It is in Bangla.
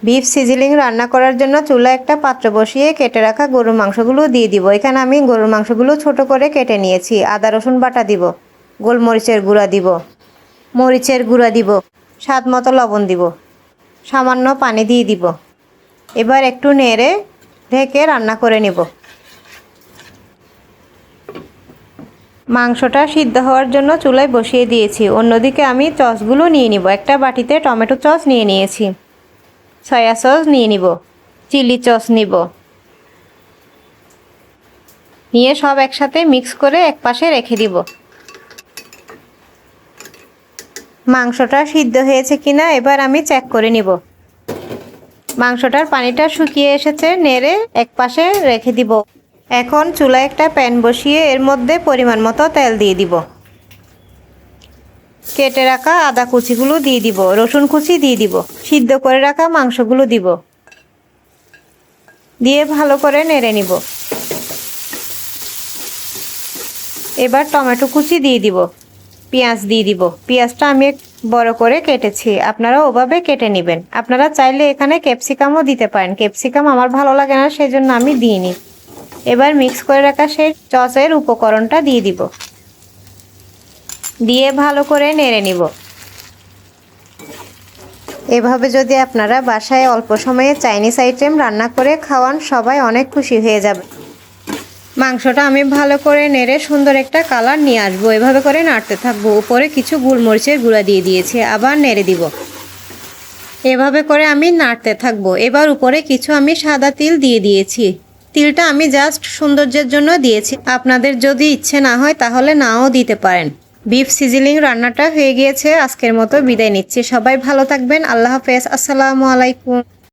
বিফ সিজলিং রান্না করার জন্য চুলায় একটা পাত্র বসিয়ে কেটে রাখা গরুর মাংসগুলো দিয়ে দিব। এখানে আমি গরুর মাংসগুলো ছোট করে কেটে নিয়েছি। আদা রসুন বাটা দিব, গোলমরিচের গুঁড়া দিব, মরিচের গুঁড়া দিব, স্বাদ মতো লবণ দিব, সামান্য পানি দিয়ে দিব। এবার একটু নেড়ে ঢেকে রান্না করে নেব। মাংসটা সিদ্ধ হওয়ার জন্য চুলায় বসিয়ে দিয়েছি। অন্যদিকে আমি সসগুলো নিয়ে নিব। একটা বাটিতে টমেটো সস নিয়ে নিয়েছি, সয়া সস নিয়ে নিব, চিলি সস নিব, নিয়ে সব একসাথে মিক্স করে একপাশে রেখে দিব। মাংসটা সিদ্ধ হয়েছে কিনা এবার আমি চেক করে নিব। মাংসটার পানিটা শুকিয়ে এসেছে, নেড়ে একপাশে রেখে দিব। এখন চুলায় একটা প্যান বসিয়ে এর মধ্যে পরিমাণ মতো তেল দিয়ে দিব। কেটে রাখা আদা কুচিগুলো দিয়ে দিব, রসুন কুচি দিয়ে দিব, সিদ্ধ করে রাখা মাংসগুলো দিব, দিয়ে ভালো করে নেড়ে নিব। এবার টমেটো কুচি দিয়ে দিব, পেঁয়াজ দিয়ে দিব। পেঁয়াজটা আমি বড় করে কেটেছি, আপনারা ওভাবে কেটে নেবেন। আপনারা চাইলে এখানে ক্যাপসিকামও দিতে পারেন, ক্যাপসিকাম আমার ভালো লাগে না, সেজন্য আমি দিইনি। এবার মিক্স করে রাখা সেই সসের উপকরণটা দিয়ে দিব, দিয়ে ভালো করে নেড়ে নিব। এভাবে যদি আপনারা বাসায় অল্প সময়ে চাইনিজ আইটেম রান্না করে খাওয়ান, সবাই অনেক খুশি হয়ে যাবে। মাংসটা আমি ভালো করে নেড়ে সুন্দর একটা কালার নিয়ে আসবো। এভাবে করে নাড়তে থাকবো। উপরে কিছু গোলমরিচের গুঁড়া দিয়ে দিয়েছি, আবার নেড়ে দিব। এভাবে করে আমি নাড়তে থাকবো। এবার উপরে কিছু আমি সাদা তিল দিয়ে দিয়েছি। তিলটা আমি জাস্ট সৌন্দর্যের জন্য দিয়েছি, আপনাদের যদি ইচ্ছে না হয় তাহলে নাও দিতে পারেন। বিফ সিজলিং রান্নাটা হয়ে গিয়েছে। আজকের মতো বিদায় নিচ্ছি। সবাই ভালো থাকবেন। আল্লাহ হাফেজ। আসসালামু আলাইকুম।